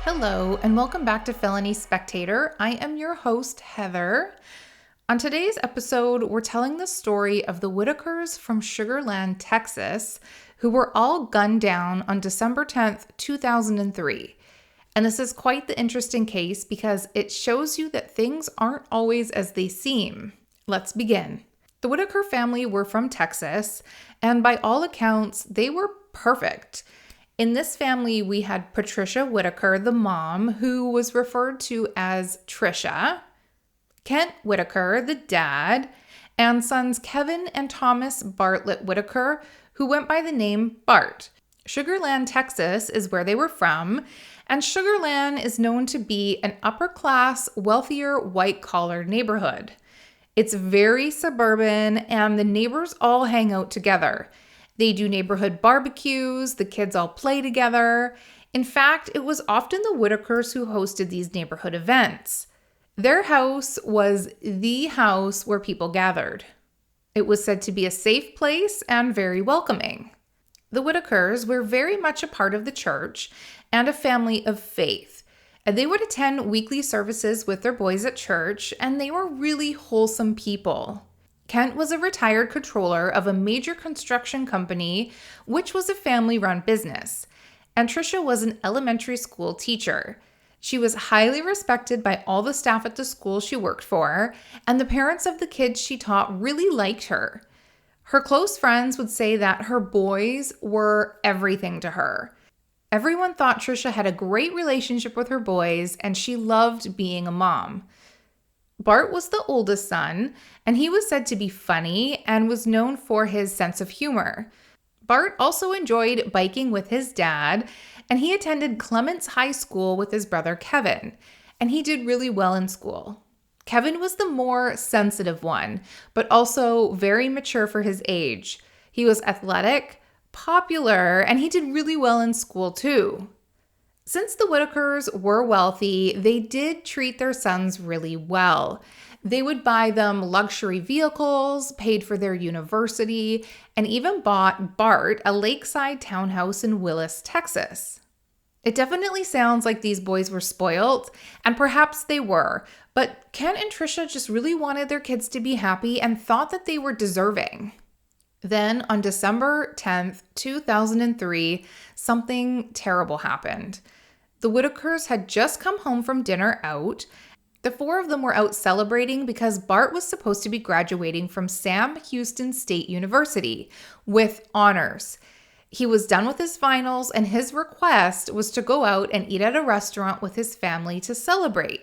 Hello, and welcome back to Felony Spectator. I am your host, Heather. On today's episode, we're telling the story of the Whitakers from Sugarland, Texas, who were all gunned down on December 10th, 2003. And this is quite the interesting case because it shows you that things aren't always as they seem. Let's begin. The Whitaker family were from Texas, and by all accounts, they were perfect. In this family, we had Patricia Whitaker, the mom, who was referred to as Trisha, Kent Whitaker, the dad, and sons Kevin and Thomas Bartlett Whitaker, who went by the name Bart. Sugarland, Texas is where they were from, and Sugarland is known to be an upper-class, wealthier, white-collar neighborhood. It's very suburban, and the neighbors all hang out together. They do neighborhood barbecues, the kids all play together. In fact, it was often the Whitakers who hosted these neighborhood events. Their house was the house where people gathered. It was said to be a safe place and very welcoming. The Whitakers were very much a part of the church and a family of faith. And they would attend weekly services with their boys at church, and they were really wholesome people. Kent was a retired controller of a major construction company, which was a family-run business, and Trisha was an elementary school teacher. She was highly respected by all the staff at the school she worked for, and the parents of the kids she taught really liked her. Her close friends would say that her boys were everything to her. Everyone thought Trisha had a great relationship with her boys, and she loved being a mom. Bart was the oldest son, and he was said to be funny and was known for his sense of humor. Bart also enjoyed biking with his dad, and he attended Clements High School with his brother Kevin, and he did really well in school. Kevin was the more sensitive one, but also very mature for his age. He was athletic, popular, and he did really well in school too. Since the Whitakers were wealthy, they did treat their sons really well. They would buy them luxury vehicles, paid for their university, and even bought Bart a lakeside townhouse in Willis, Texas. It definitely sounds like these boys were spoiled, and perhaps they were, but Ken and Trisha just really wanted their kids to be happy and thought that they were deserving. Then on December 10th, 2003, something terrible happened. The Whitakers had just come home from dinner out. The four of them were out celebrating because Bart was supposed to be graduating from Sam Houston State University with honors. He was done with his finals, and his request was to go out and eat at a restaurant with his family to celebrate.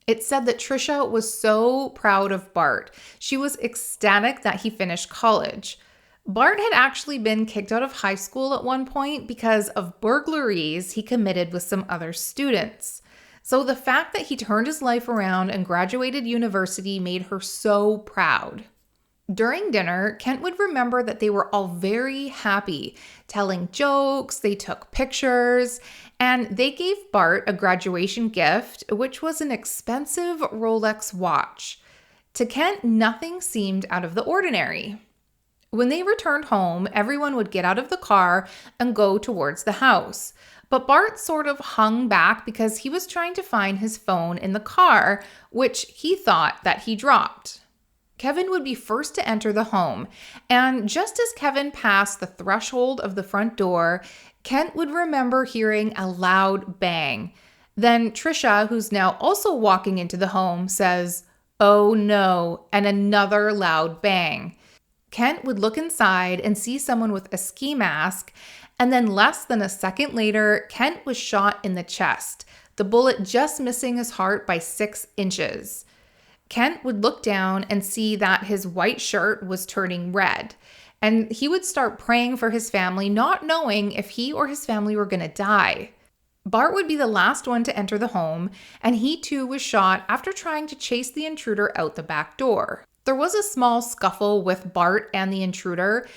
It said that Trisha was so proud of Bart. She was ecstatic that he finished college. Bart had actually been kicked out of high school at one point because of burglaries he committed with some other students. So the fact that he turned his life around and graduated university made her so proud. During dinner, Kent would remember that they were all very happy, telling jokes, they took pictures, and they gave Bart a graduation gift, which was an expensive Rolex watch. To Kent, nothing seemed out of the ordinary. When they returned home, everyone would get out of the car and go towards the house. But Bart sort of hung back because he was trying to find his phone in the car, which he thought that he dropped. Kevin would be first to enter the home, and just as Kevin passed the threshold of the front door, Kent would remember hearing a loud bang. Then Trisha, who's now also walking into the home, says, "Oh no," and another loud bang. Kent would look inside and see someone with a ski mask, and then less than a second later, Kent was shot in the chest, the bullet just missing his heart by 6 inches. Kent would look down and see that his white shirt was turning red, and he would start praying for his family, not knowing if he or his family were going to die. Bart would be the last one to enter the home, and he too was shot after trying to chase the intruder out the back door. There was a small scuffle with Bart and the intruder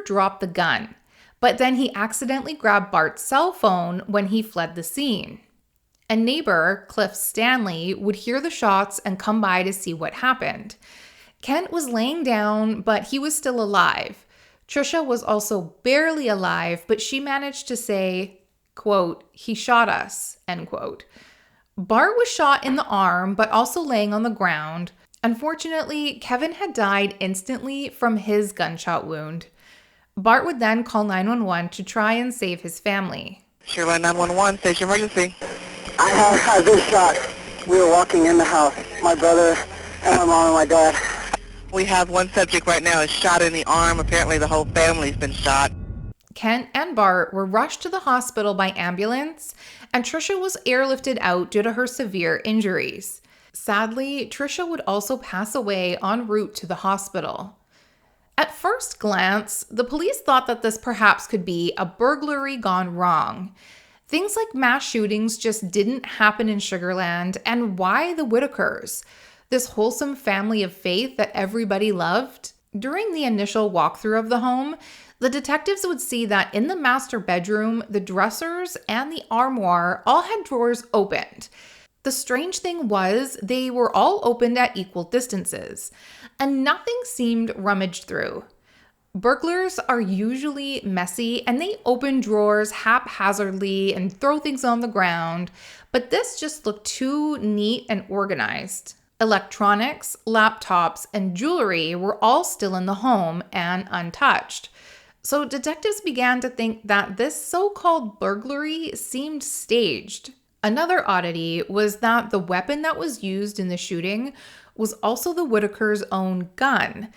dropped the gun, but then he accidentally grabbed Bart's cell phone when he fled the scene. A neighbor, Cliff Stanley, would hear the shots and come by to see what happened. Kent was laying down, but he was still alive. Trisha was also barely alive, but she managed to say, quote, "He shot us," end quote. Bart was shot in the arm, but also laying on the ground. Unfortunately, Kevin had died instantly from his gunshot wound. Bart would then call 911 to try and save his family. Sugarland 911, station emergency. I've been shot. We were walking in the house, my brother and my mom and my dad. We have one subject right now is shot in the arm. Apparently the whole family's been shot. Kent and Bart were rushed to the hospital by ambulance, and Tricia was airlifted out due to her severe injuries. Sadly, Tricia would also pass away en route to the hospital. At first glance, the police thought that this perhaps could be a burglary gone wrong. Things like mass shootings just didn't happen in Sugarland, and why the Whitakers, this wholesome family of faith that everybody loved? During the initial walkthrough of the home, the detectives would see that in the master bedroom, the dressers and the armoire all had drawers opened. The strange thing was they were all opened at equal distances, and nothing seemed rummaged through. Burglars are usually messy and they open drawers haphazardly and throw things on the ground, but this just looked too neat and organized. Electronics, laptops, and jewelry were all still in the home and untouched. So detectives began to think that this so-called burglary seemed staged. Another oddity was that the weapon that was used in the shooting was also the Whitakers' own gun.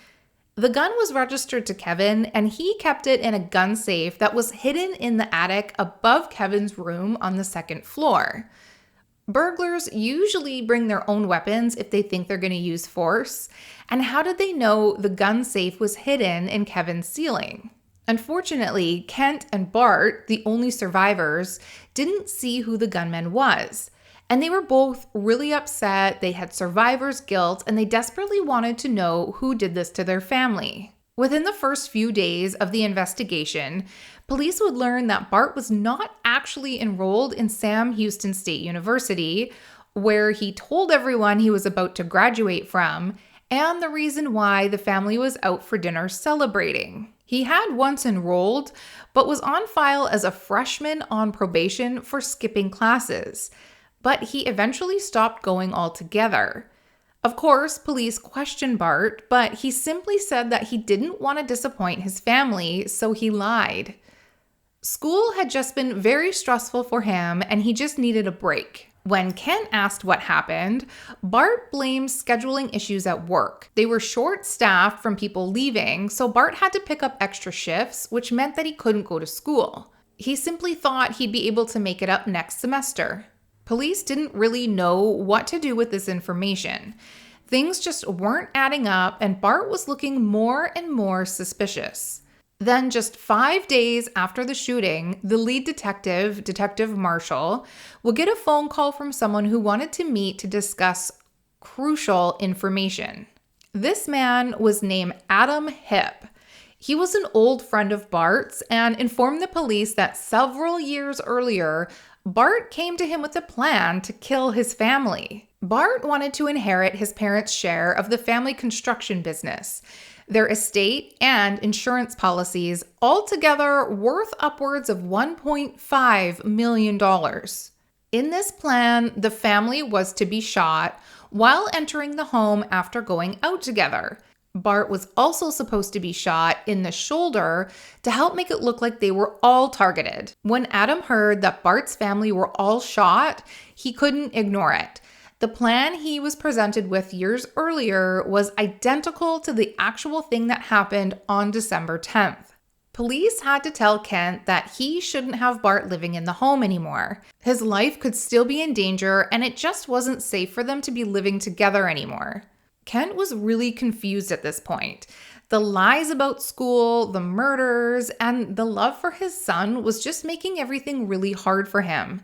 The gun was registered to Kevin, and he kept it in a gun safe that was hidden in the attic above Kevin's room on the second floor. Burglars usually bring their own weapons if they think they're going to use force. And how did they know the gun safe was hidden in Kevin's ceiling? Unfortunately, Kent and Bart, the only survivors, didn't see who the gunman was. And they were both really upset. They had survivor's guilt, and they desperately wanted to know who did this to their family. Within the first few days of the investigation, police would learn that Bart was not actually enrolled in Sam Houston State University, where he told everyone he was about to graduate from, and the reason why the family was out for dinner celebrating. He had once enrolled, but was on file as a freshman on probation for skipping classes. But he eventually stopped going altogether. Of course, police questioned Bart, but he simply said that he didn't want to disappoint his family, so he lied. School had just been very stressful for him, and he just needed a break. When Ken asked what happened, Bart blamed scheduling issues at work. They were short-staffed from people leaving, so Bart had to pick up extra shifts, which meant that he couldn't go to school. He simply thought he'd be able to make it up next semester. Police didn't really know what to do with this information. Things just weren't adding up, and Bart was looking more and more suspicious. Then, just 5 days after the shooting, the lead detective, Detective Marshall, will get a phone call from someone who wanted to meet to discuss crucial information. This man was named Adam Hipp. He was an old friend of Bart's and informed the police that several years earlier, Bart came to him with a plan to kill his family. Bart wanted to inherit his parents' share of the family construction business, their estate and insurance policies, altogether worth upwards of $1.5 million. In this plan, the family was to be shot while entering the home after going out together. Bart was also supposed to be shot in the shoulder to help make it look like they were all targeted. When Adam heard that Bart's family were all shot, he couldn't ignore it. The plan he was presented with years earlier was identical to the actual thing that happened on December 10th. Police had to tell Kent that he shouldn't have Bart living in the home anymore. His life could still be in danger, and it just wasn't safe for them to be living together anymore. Kent was really confused at this point. The lies about school, the murders, and the love for his son was just making everything really hard for him.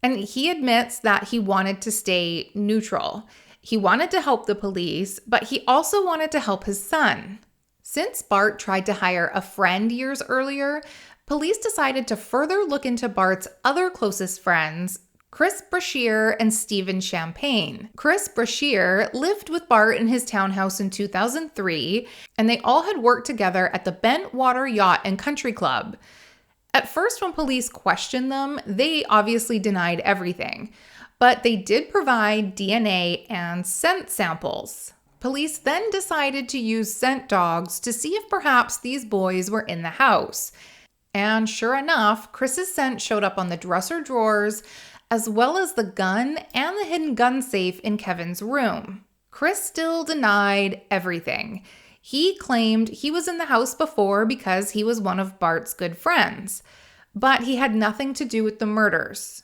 And he admits that he wanted to stay neutral. He wanted to help the police, but he also wanted to help his son. Since Bart tried to hire a friend years earlier, police decided to further look into Bart's other closest friends, Chris Brashear and Stephen Champagne. Chris Brashear lived with Bart in his townhouse in 2003, and they all had worked together at the Bentwater Yacht and Country Club. At first, when police questioned them, they obviously denied everything, but they did provide DNA and scent samples. Police then decided to use scent dogs to see if perhaps these boys were in the house. And sure enough, Chris's scent showed up on the dresser drawers, as well as the gun and the hidden gun safe in Kevin's room. Chris still denied everything. He claimed he was in the house before because he was one of Bart's good friends, but he had nothing to do with the murders.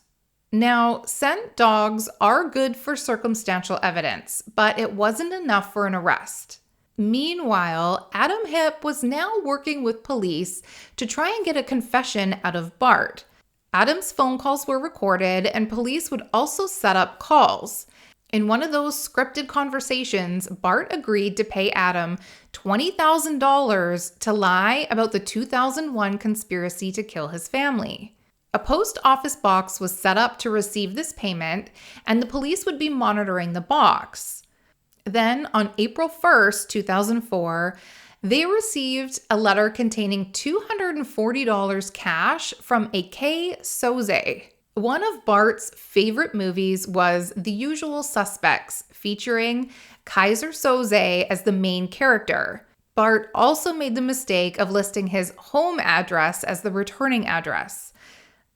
Now, scent dogs are good for circumstantial evidence, but it wasn't enough for an arrest. Meanwhile, Adam Hipp was now working with police to try and get a confession out of Bart. Adam's phone calls were recorded, and police would also set up calls. In one of those scripted conversations, Bart agreed to pay Adam $20,000 to lie about the 2001 conspiracy to kill his family. A post office box was set up to receive this payment, and the police would be monitoring the box. Then, on April 1st, 2004, they received a letter containing $240 cash from a K. Soze. One of Bart's favorite movies was The Usual Suspects, featuring Kaiser Soze as the main character. Bart also made the mistake of listing his home address as the returning address.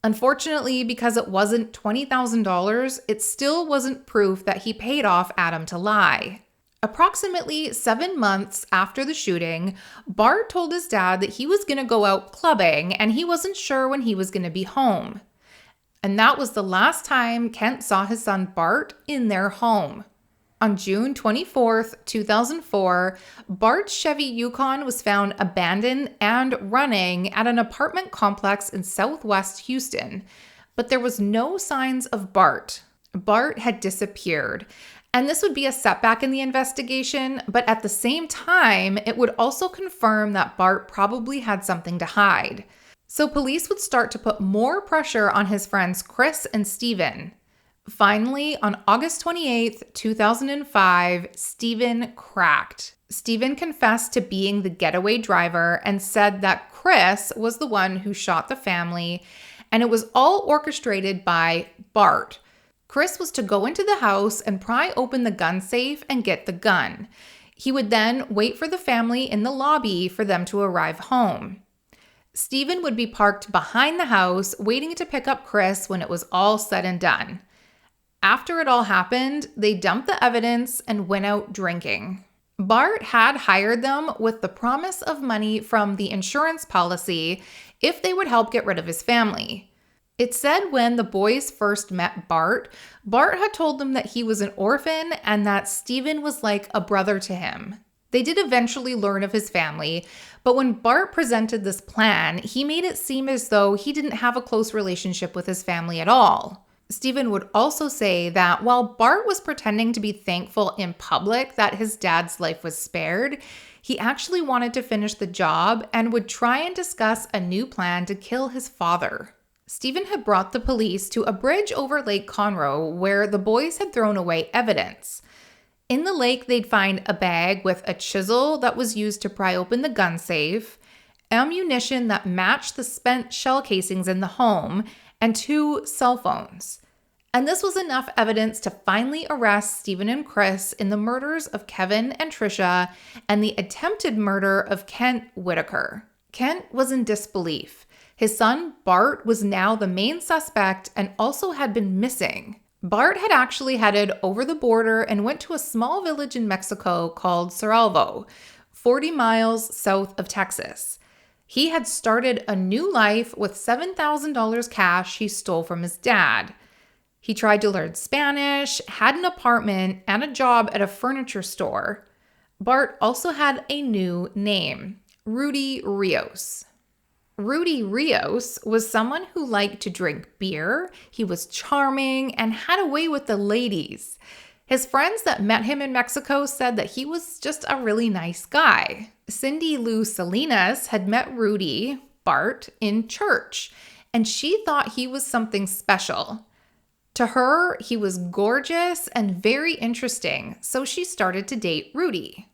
Unfortunately, because it wasn't $20,000, it still wasn't proof that he paid off Adam to lie. Approximately 7 months after the shooting, Bart told his dad that he was going to go out clubbing and he wasn't sure when he was going to be home. And that was the last time Kent saw his son Bart in their home. On June 24th, 2004, Bart's Chevy Yukon was found abandoned and running at an apartment complex in southwest Houston, but there was no signs of Bart. Bart had disappeared, and this would be a setback in the investigation, but at the same time, it would also confirm that Bart probably had something to hide. So police would start to put more pressure on his friends Chris and Steven. Finally, on August 28th, 2005, Steven cracked. Steven confessed to being the getaway driver and said that Chris was the one who shot the family, and it was all orchestrated by Bart. Chris was to go into the house and pry open the gun safe and get the gun. He would then wait for the family in the lobby for them to arrive home. Steven would be parked behind the house, waiting to pick up Chris when it was all said and done. After it all happened, they dumped the evidence and went out drinking. Bart had hired them with the promise of money from the insurance policy if they would help get rid of his family. It said when the boys first met Bart, Bart had told them that he was an orphan and that Steven was like a brother to him. They did eventually learn of his family, but when Bart presented this plan, he made it seem as though he didn't have a close relationship with his family at all. Steven would also say that while Bart was pretending to be thankful in public that his dad's life was spared, he actually wanted to finish the job and would try and discuss a new plan to kill his father. Steven had brought the police to a bridge over Lake Conroe where the boys had thrown away evidence. In the lake, they'd find a bag with a chisel that was used to pry open the gun safe, ammunition that matched the spent shell casings in the home, and 2 cell phones. And this was enough evidence to finally arrest Steven and Chris in the murders of Kevin and Trisha and the attempted murder of Kent Whitaker. Kent was in disbelief. His son, Bart, was now the main suspect and also had been missing. Bart had actually headed over the border and went to a small village in Mexico called Cerralvo, 40 miles south of Texas. He had started a new life with $7,000 cash he stole from his dad. He tried to learn Spanish, had an apartment, and a job at a furniture store. Bart also had a new name, Rudy Rios. Rudy Rios was someone who liked to drink beer, he was charming, and had a way with the ladies. His friends that met him in Mexico said that he was just a really nice guy. Cindy Lou Salinas had met Rudy, Bart, in church, and she thought he was something special. To her, he was gorgeous and very interesting, so she started to date Rudy.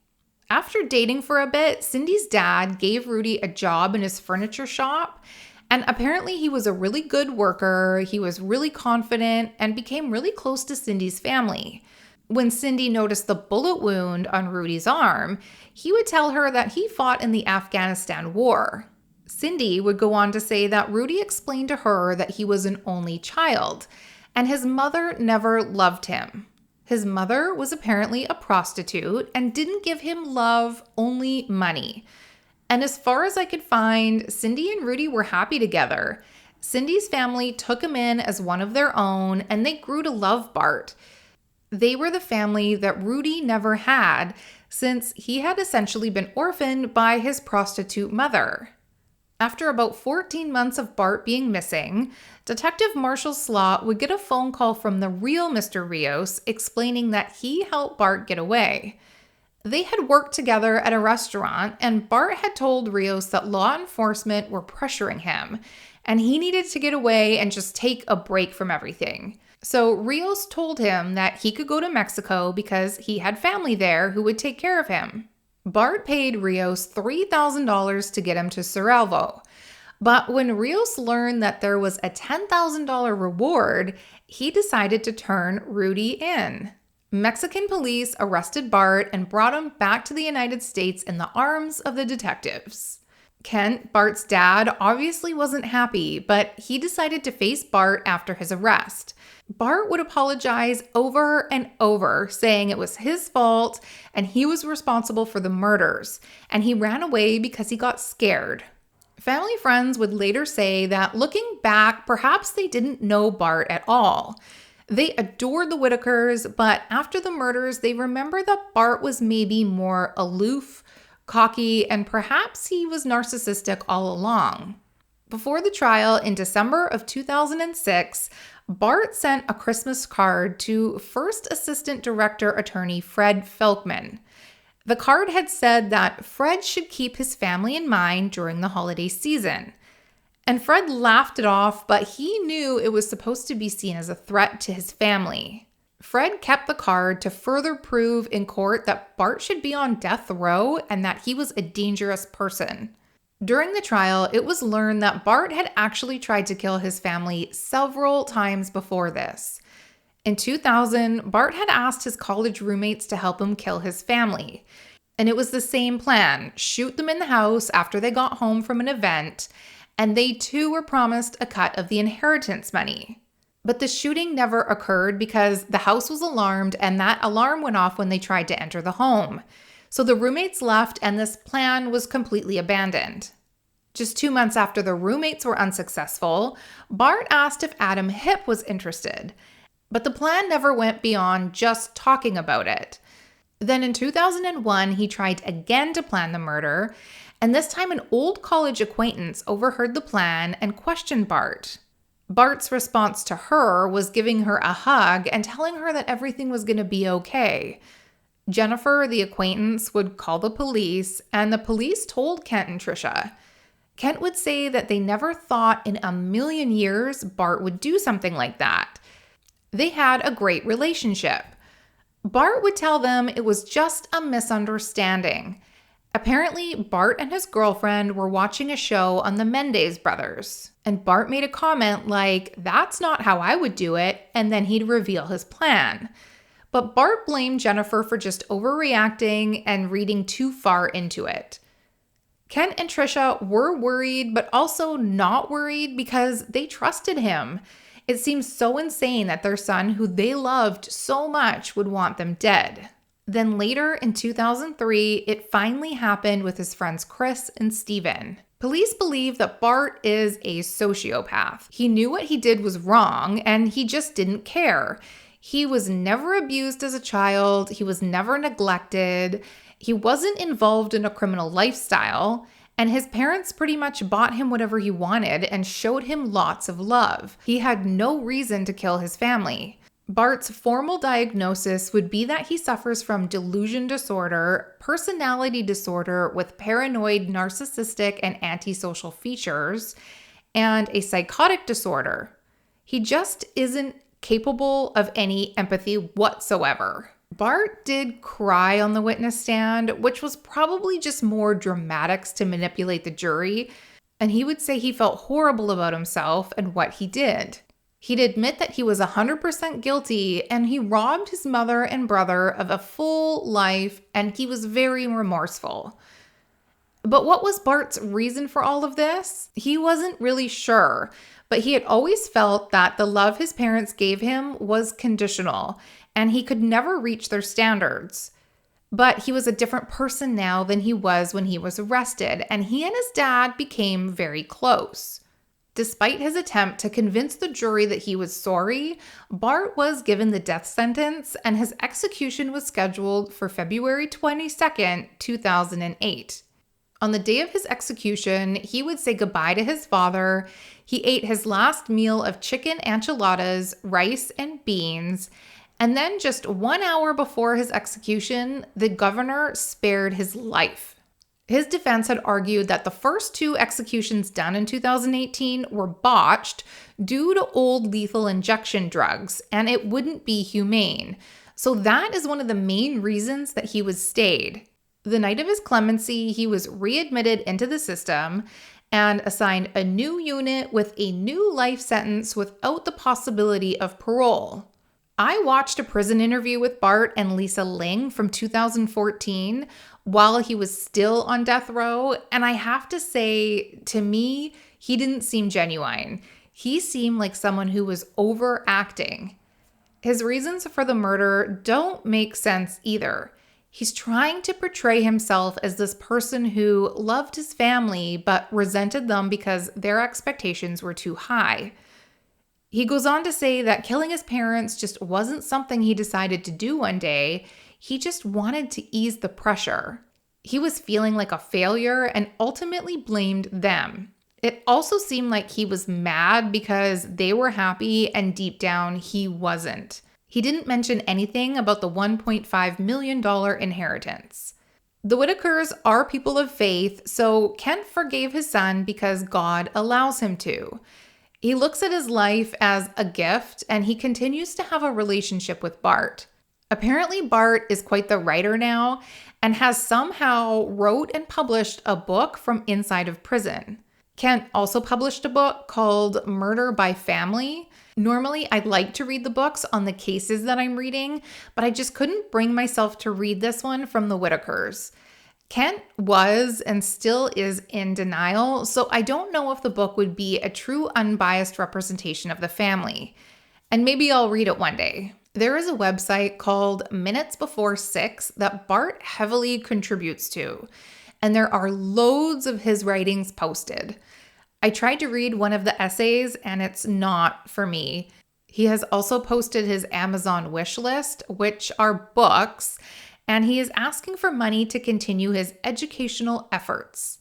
After dating for a bit, Cindy's dad gave Rudy a job in his furniture shop, And apparently he was a really good worker, he was really confident, and became really close to Cindy's family. When Cindy noticed the bullet wound on Rudy's arm, he would tell her that he fought in the Afghanistan war. Cindy would go on to say that Rudy explained to her that he was an only child, and his mother never loved him. His mother was apparently a prostitute and didn't give him love, only money. And as far as I could find, Cindy and Rudy were happy together. Cindy's family took him in as one of their own, and they grew to love Bart. They were the family that Rudy never had, since he had essentially been orphaned by his prostitute mother. After about 14 months of Bart being missing, Detective Marshall Slott would get a phone call from the real Mr. Rios explaining that he helped Bart get away. They had worked together at a restaurant, and Bart had told Rios that law enforcement were pressuring him, and he needed to get away and just take a break from everything. So Rios told him that he could go to Mexico because he had family there who would take care of him. Bart paid Rios $3,000 to get him to Cerralvo. But when Rios learned that there was a $10,000 reward, he decided to turn Rudy in. Mexican police arrested Bart and brought him back to the United States in the arms of the detectives. Kent, Bart's dad, obviously wasn't happy, but he decided to face Bart after his arrest. Bart would apologize over and over, saying it was his fault and he was responsible for the murders, and he ran away because he got scared. Family friends would later say that looking back, perhaps they didn't know Bart at all. They adored the Whitakers, but after the murders, they remember that Bart was maybe more aloof, cocky, and perhaps he was narcissistic all along. Before the trial in December of 2006, Bart sent a Christmas card to First Assistant Director Attorney Fred Felkman. The card had said that Fred should keep his family in mind during the holiday season. And Fred laughed it off, but he knew it was supposed to be seen as a threat to his family. Fred kept the card to further prove in court that Bart should be on death row and that he was a dangerous person. During the trial, it was learned that Bart had actually tried to kill his family several times before this. In 2000, Bart had asked his college roommates to help him kill his family. And it was the same plan: shoot them in the house after they got home from an event, and they too were promised a cut of the inheritance money. But the shooting never occurred because the house was alarmed, and that alarm went off when they tried to enter the home. So the roommates left and this plan was completely abandoned. Just 2 months after the roommates were unsuccessful, Bart asked if Adam Hipp was interested. But the plan never went beyond just talking about it. Then in 2001, he tried again to plan the murder, and this time an old college acquaintance overheard the plan and questioned Bart. Bart's response to her was giving her a hug and telling her that everything was going to be okay. Jennifer, the acquaintance, would call the police, and the police told Kent and Tricia. Kent would say that they never thought in a million years Bart would do something like that. They had a great relationship. Bart would tell them it was just a misunderstanding. Apparently, Bart and his girlfriend were watching a show on the Mendez brothers, and Bart made a comment like, "That's not how I would do it," and then he'd reveal his plan. But Bart blamed Jennifer for just overreacting and reading too far into it. Kent and Tricia were worried, but also not worried because they trusted him. It seems so insane that their son, who they loved so much, would want them dead. Then later in 2003, it finally happened with his friends Chris and Steven. Police believe that Bart is a sociopath. He knew what he did was wrong, and he just didn't care. He was never abused as a child. He was never neglected. He wasn't involved in a criminal lifestyle. And his parents pretty much bought him whatever he wanted and showed him lots of love. He had no reason to kill his family. Bart's formal diagnosis would be that he suffers from delusion disorder, personality disorder with paranoid, narcissistic, and antisocial features, and a psychotic disorder. He just isn't capable of any empathy whatsoever. Bart did cry on the witness stand, which was probably just more dramatics to manipulate the jury. and he would say he felt horrible about himself and what he did. He'd admit that he was 100% guilty, and he robbed his mother and brother of a full life, and he was very remorseful. But what was Bart's reason for all of this? He wasn't really sure, but he had always felt that the love his parents gave him was conditional, and he could never reach their standards. But he was a different person now than he was when he was arrested, and he and his dad became very close. Despite his attempt to convince the jury that he was sorry, Bart was given the death sentence, and his execution was scheduled for February 22nd, 2008. On the day of his execution, he would say goodbye to his father. He ate his last meal of chicken enchiladas, rice, and beans. And then just 1 hour before his execution, the governor spared his life. His defense had argued that the first 2 executions done in 2018 were botched due to old lethal injection drugs, and it wouldn't be humane. So that is one of the main reasons that he was stayed. The night of his clemency, he was readmitted into the system and assigned a new unit with a new life sentence without the possibility of parole. I watched a prison interview with Bart and Lisa Ling from 2014 while he was still on death row, and I have to say, to me, he didn't seem genuine. He seemed like someone who was overacting. His reasons for the murder don't make sense either. He's trying to portray himself as this person who loved his family but resented them because their expectations were too high. He goes on to say that killing his parents just wasn't something he decided to do one day. He just wanted to ease the pressure. He was feeling like a failure and ultimately blamed them. It also seemed like he was mad because they were happy and deep down he wasn't. He didn't mention anything about the $1.5 million inheritance. The Whitakers are people of faith, so Kent forgave his son because God allows him to. He looks at his life as a gift, and he continues to have a relationship with Bart. Apparently, Bart is quite the writer now and has somehow wrote and published a book from inside of prison. Kent also published a book called Murder by Family. Normally, I'd like to read the books on the cases that I'm reading, but I just couldn't bring myself to read this one from the Whitakers. Kent was and still is in denial, so I don't know if the book would be a true unbiased representation of the family. And maybe I'll read it one day. There is a website called Minutes Before 6 that Bart heavily contributes to, and there are loads of his writings posted. I tried to read one of the essays, and it's not for me. He has also posted his Amazon wish list, which are books, and he is asking for money to continue his educational efforts.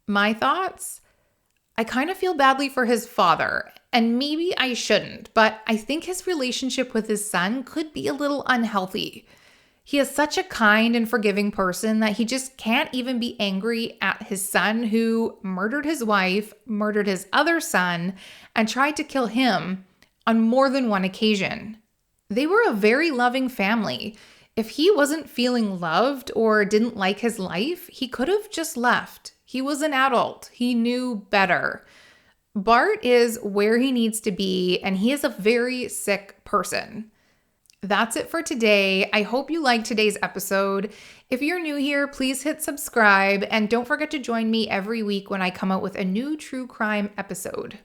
My thoughts? I kind of feel badly for his father, and maybe I shouldn't, but I think his relationship with his son could be a little unhealthy. He is such a kind and forgiving person that he just can't even be angry at his son who murdered his wife, murdered his other son, and tried to kill him on more than one occasion. They were a very loving family. If he wasn't feeling loved or didn't like his life, he could have just left. He was an adult. He knew better. Bart is where he needs to be, and he is a very sick person. That's it for today. I hope you liked today's episode. If you're new here, please hit subscribe, and don't forget to join me every week when I come out with a new true crime episode.